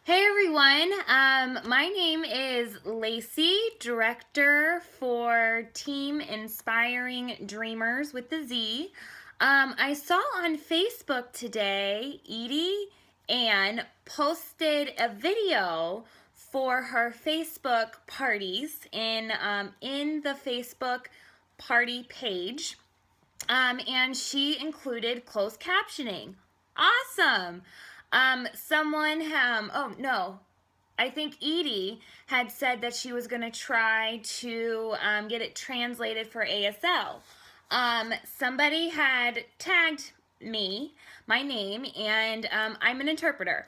Hey everyone, my name is Lacey, Director for Team Inspiring Dreamers with the Z. I saw on Facebook today EdieAnne posted a video for her Facebook parties in the Facebook party page, and she included closed captioning. Awesome. Oh no, I think Edie had said that she was going to try to get it translated for ASL. Somebody had tagged me, my name, and I'm an interpreter.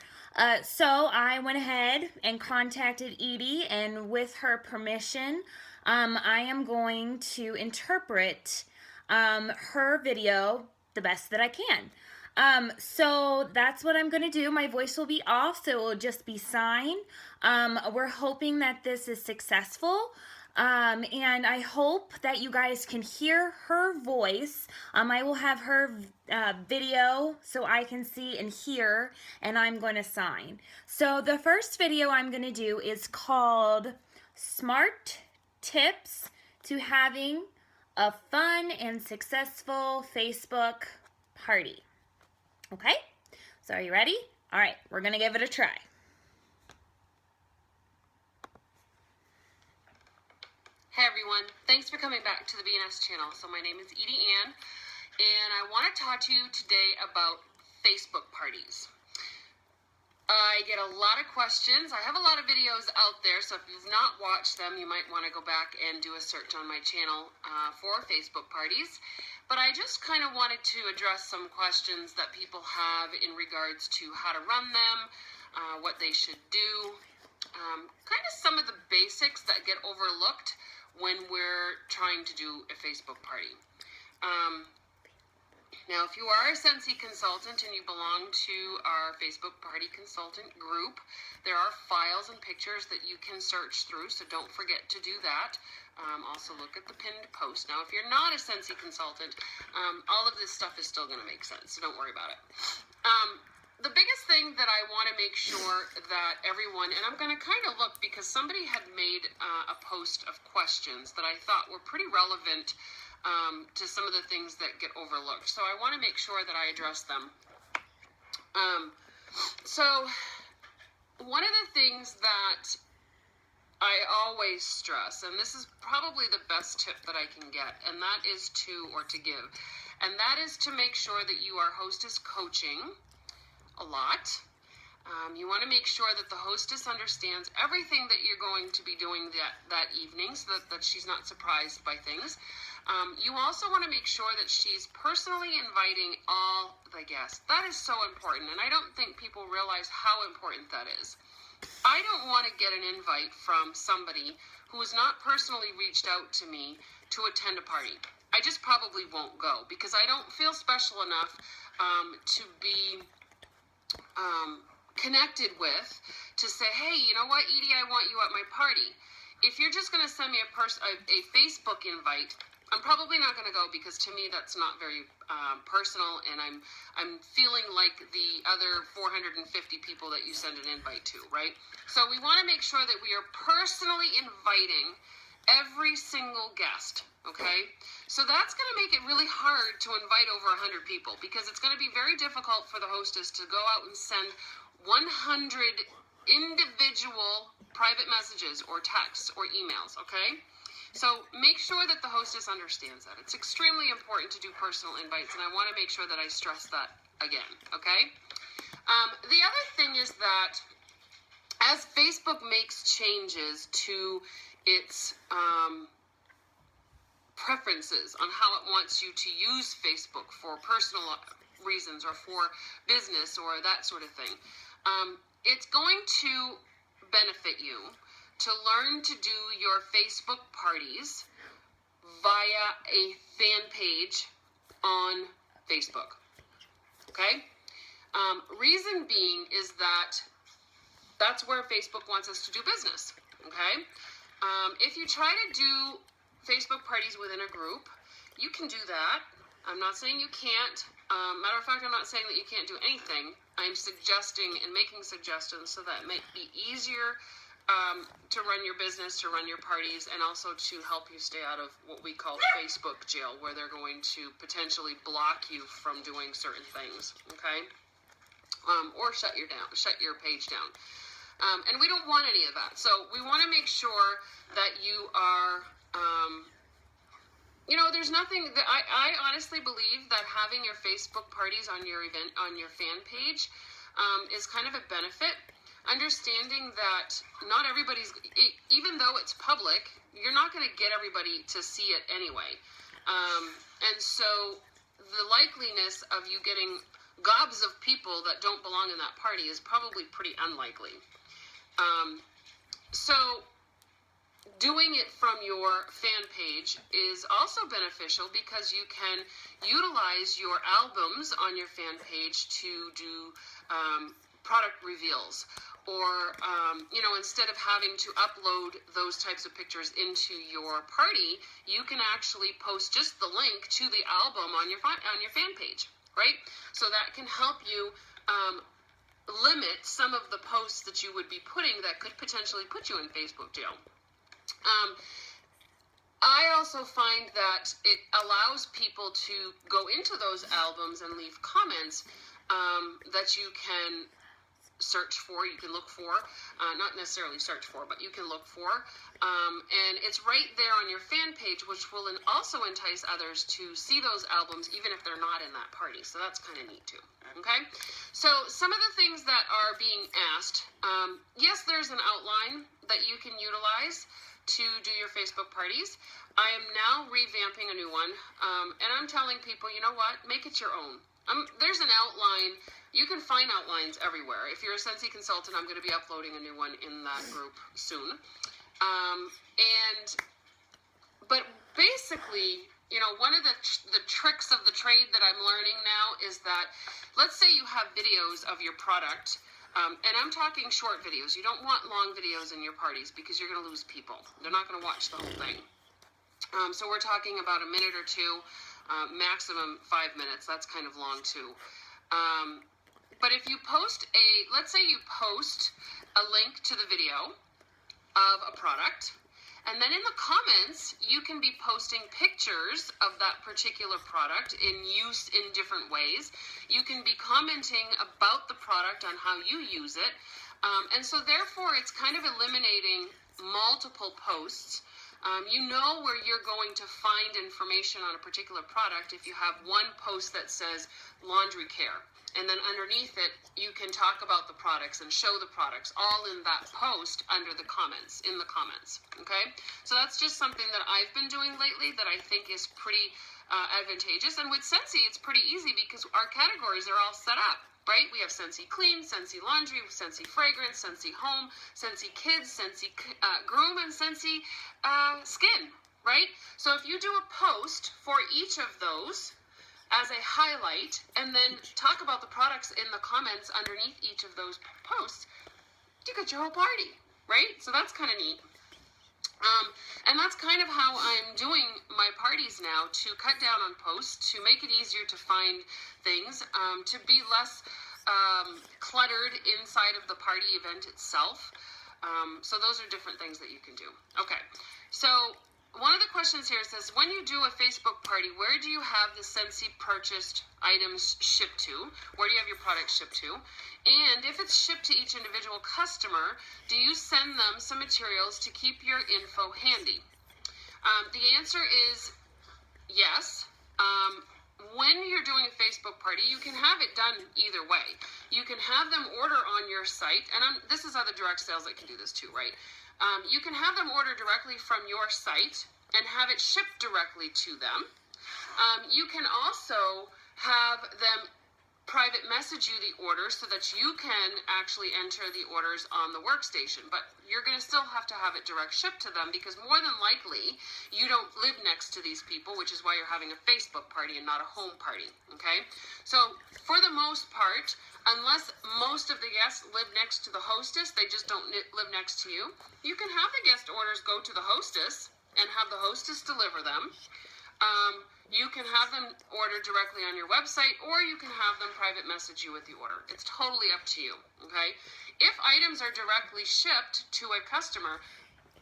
So I went ahead and contacted Edie, and with her permission, I am going to interpret her video the best that I can. So that's what I'm going to do. My voice will be off, so it will just be sign. We're hoping that this is successful. And I hope that you guys can hear her voice. I will have her video so I can see and hear, and I'm going to sign. So the first video I'm going to do is called Smart Tips to Having a Fun and Successful Facebook Party. Okay, so are you ready? All right, we're gonna give it a try. Hey everyone, thanks for coming back to the BNS channel. So my name is EdieAnne, and I want to talk to you today about Facebook parties. I get a lot of questions. I have a lot of videos out there, so if you've not watched them, you might want to go back and do a search on my channel for Facebook parties. But I just kind of wanted to address some questions that people have in regards to how to run them, what they should do, kind of some of the basics that get overlooked when we're trying to do a Facebook party. Now, if you are a Scentsy consultant and you belong to our Facebook party consultant group, there are files and pictures that you can search through, so don't forget to do that. Also look at the pinned post. Now, if you're not a Scentsy consultant, all of this stuff is still going to make sense, so don't worry about it. The biggest thing that I want to make sure that everyone, and I'm going to kind of look because somebody had made a post of questions that I thought were pretty relevant to some of the things that get overlooked. So I want to make sure that I address them. So one of the things that I always stress, and this is probably the best tip that I can get, and that is to give, and that is to make sure that you are hostess coaching a lot. You want to make sure that the hostess understands everything that you're going to be doing that evening, so that she's not surprised by things. You also want to make sure that she's personally inviting all the guests. That is so important, and I don't think people realize how important that is. I don't want to get an invite from somebody who has not personally reached out to me to attend a party. I just probably won't go because I don't feel special enough to be connected with to say, hey, you know what, Edie, I want you at my party. If you're just going to send me a Facebook invite, I'm probably not going to go because to me that's not very personal, and I'm feeling like the other 450 people that you send an invite to, right? So we want to make sure that we are personally inviting every single guest, okay? So that's going to make it really hard to invite over 100 people because it's going to be very difficult for the hostess to go out and send 100 individual private messages or texts or emails, okay? So make sure that the hostess understands that. It's extremely important to do personal invites, and I want to make sure that I stress that again, okay? The other thing is that as Facebook makes changes to its preferences on how it wants you to use Facebook for personal reasons or for business or that sort of thing, it's going to benefit you to learn to do your Facebook parties via a fan page on Facebook, okay? Reason being is that that's where Facebook wants us to do business, okay? If you try to do Facebook parties within a group, you can do that. I'm not saying you can't. Matter of fact, I'm not saying that you can't do anything. I'm suggesting and making suggestions so that it might be easier to run your business, to run your parties, and also to help you stay out of what we call Facebook jail, where they're going to potentially block you from doing certain things, okay? Or shut your page down. And we don't want any of that. So we want to make sure that you are, there's nothing that I honestly believe that having your Facebook parties on your event, on your fan page, is kind of a benefit. Understanding that not everybody's, even though it's public, you're not going to get everybody to see it anyway. And so the likeliness of you getting gobs of people that don't belong in that party is probably pretty unlikely. So doing it from your fan page is also beneficial because you can utilize your albums on your fan page to do product reveals. Or, instead of having to upload those types of pictures into your party, you can actually post just the link to the album on your fan page, right? So that can help you limit some of the posts that you would be putting that could potentially put you in Facebook jail. I also find that it allows people to go into those albums and leave comments that you can search for, you can look for, not necessarily search for, but you can look for, and it's right there on your fan page, which will also entice others to see those albums even if they're not in that party. So that's kind of neat too. Okay, so some of the things that are being asked, yes, there's an outline that you can utilize to do your Facebook parties. I am now revamping a new one, and I'm telling people, you know what, make it your own. There's an outline. You can find outlines everywhere. If you're a Scentsy consultant, I'm going to be uploading a new one in that group soon. But basically, one of the tricks of the trade that I'm learning now is that, let's say you have videos of your product, and I'm talking short videos. You don't want long videos in your parties because you're going to lose people. They're not going to watch the whole thing. So we're talking about a minute or two, maximum 5 minutes. That's kind of long too. But if you let's say you post a link to the video of a product, and then in the comments, you can be posting pictures of that particular product in use in different ways. You can be commenting about the product on how you use it. And so therefore, it's kind of eliminating multiple posts. You know where you're going to find information on a particular product if you have one post that says laundry care. And then underneath it, you can talk about the products and show the products all in that post under the comments, in the comments, okay? So that's just something that I've been doing lately that I think is pretty advantageous. And with Scentsy, it's pretty easy because our categories are all set up, right? We have Scentsy Clean, Scentsy Laundry, Scentsy Fragrance, Scentsy Home, Scentsy Kids, Scentsy Groom, and Scentsy Skin, right? So if you do a post for each of those as a highlight, and then talk about the products in the comments underneath each of those posts, you got your whole party, right? So that's kind of neat. And that's kind of how I'm doing my parties now, to cut down on posts, to make it easier to find things, to be less cluttered inside of the party event itself. So those are different things that you can do. Okay, so one of the questions here says, when you do a Facebook party, where do you have the Scentsy purchased items shipped to? Where do you have your product shipped to? And if it's shipped to each individual customer, do you send them some materials to keep your info handy? The answer is yes. When you're doing a Facebook party, you can have it done either way. You can have them order on your site, and this is other direct sales that can do this too, right? You can have them order directly from your site and have it shipped directly to them. You can also have them private message you the orders so that you can actually enter the orders on the workstation, but you're going to still have to have it direct shipped to them because more than likely you don't live next to these people, which is why you're having a Facebook party and not a home party, okay? So for the most part, unless most of the guests live next to the hostess, they just don't live next to you, you can have the guest orders go to the hostess and have the hostess deliver them. You can have them order directly on your website, or you can have them private message you with the order. It's totally up to you, okay? If items are directly shipped to a customer,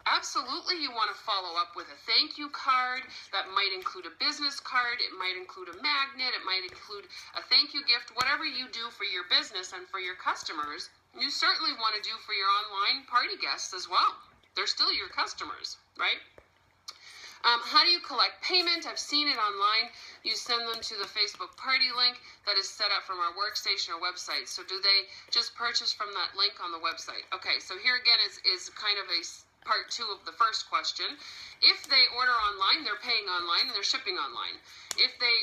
absolutely you want to follow up with a thank you card. That might include a business card, it might include a magnet, it might include a thank you gift. Whatever you do for your business and for your customers, you certainly want to do for your online party guests as well. They're still your customers, right? How do you collect payment? I've seen it online. You send them to the Facebook party link that is set up from our workstation or website. So do they just purchase from that link on the website? Okay, so here again is kind of a part 2 of the first question. If they order online, they're paying online and they're shipping online. If they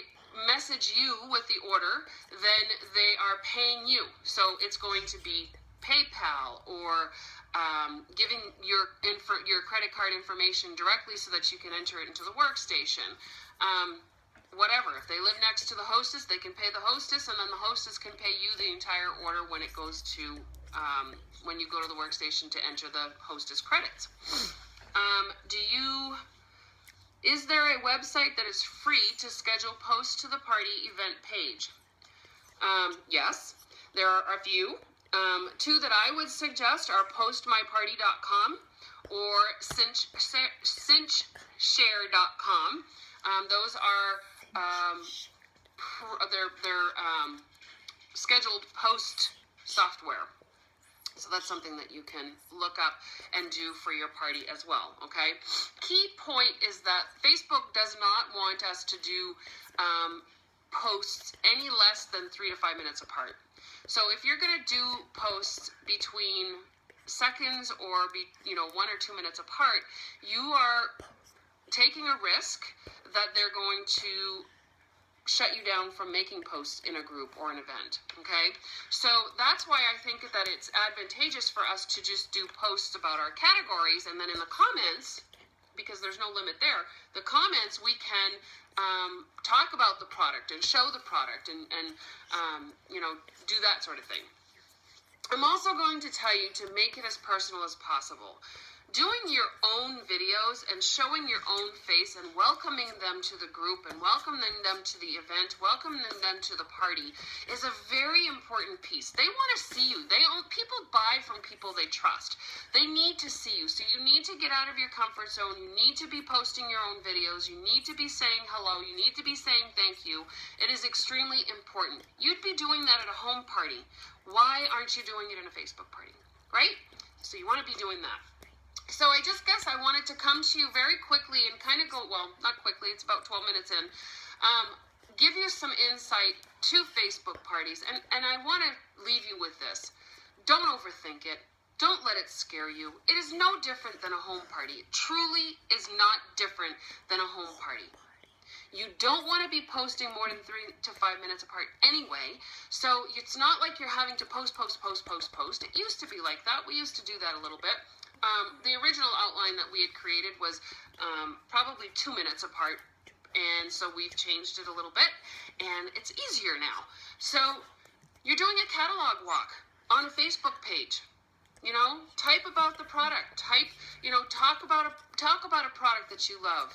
message you with the order, then they are paying you. So it's going to be PayPal or giving your credit card information directly so that you can enter it into the workstation. Whatever. If they live next to the hostess, they can pay the hostess, and then the hostess can pay you the entire order when it goes to when you go to the workstation to enter the hostess credits. Is there a website that is free to schedule posts to the party event page? Yes, there are a few. 2 that I would suggest are postmyparty.com or cinchshare.com. Those are they're scheduled post software. So that's something that you can look up and do for your party as well, okay? Key point is that Facebook does not want us to do posts any less than 3 to 5 minutes apart. So if you're going to do posts between seconds or 1 or 2 minutes apart, you are taking a risk that they're going to shut you down from making posts in a group or an event, okay? So that's why I think that it's advantageous for us to just do posts about our categories, and then in the comments, because there's no limit there, the comments we can talk about the product and show the product and do that sort of thing. I'm also going to tell you to make it as personal as possible. Doing your own videos and showing your own face and welcoming them to the group and welcoming them to the event, welcoming them to the party is a very important piece. They want to see you. People buy from people they trust. They need to see you. So you need to get out of your comfort zone. You need to be posting your own videos. You need to be saying hello. You need to be saying thank you. It is extremely important. You'd be doing that at a home party. Why aren't you doing it in a Facebook party? Right? So you want to be doing that. So I wanted to come to you very quickly and kind of go, well, not quickly, it's about 12 minutes in, give you some insight to Facebook parties. And I want to leave you with this. Don't overthink it. Don't let it scare you. It is no different than a home party. It truly is not different than a home party. You don't want to be posting more than 3 to 5 minutes apart anyway, so it's not like you're having to post. It used to be like that. We used to do that a little bit. The original outline that we had created was probably 2 minutes apart, and so we've changed it a little bit, and it's easier now. So you're doing a catalog walk on a Facebook page. Type about the product. Talk about a product that you love.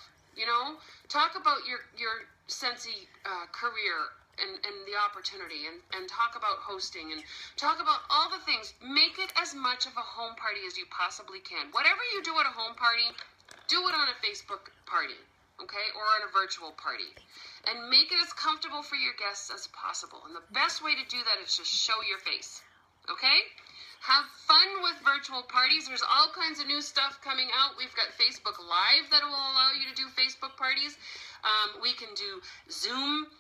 Talk about your Scentsy career and the opportunity, and talk about hosting, and talk about all the things. Make it as much of a home party as you possibly can. Whatever you do at a home party, do it on a Facebook party, okay, or on a virtual party, and make it as comfortable for your guests as possible. And the best way to do that is just show your face, okay? Have fun with virtual parties. There's all kinds of new stuff coming out. We've got Facebook Live that will allow you to do Facebook parties. We can do Zoom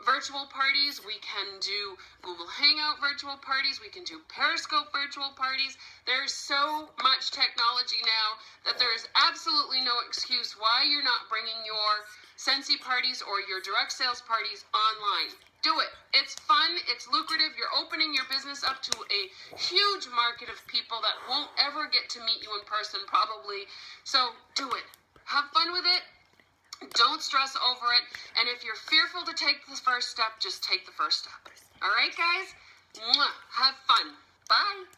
virtual parties. We can do Google Hangout virtual parties. We can do Periscope virtual parties. There's so much technology now that there's absolutely no excuse why you're not bringing your Scentsy parties or your direct sales parties online. Do it. It's fun. It's lucrative. You're opening your business up to a huge market of people that won't ever get to meet you in person probably. So do it. Have fun with it. Don't stress over it. And if you're fearful to take the first step, just take the first step. All right, guys? Mwah. Have fun. Bye.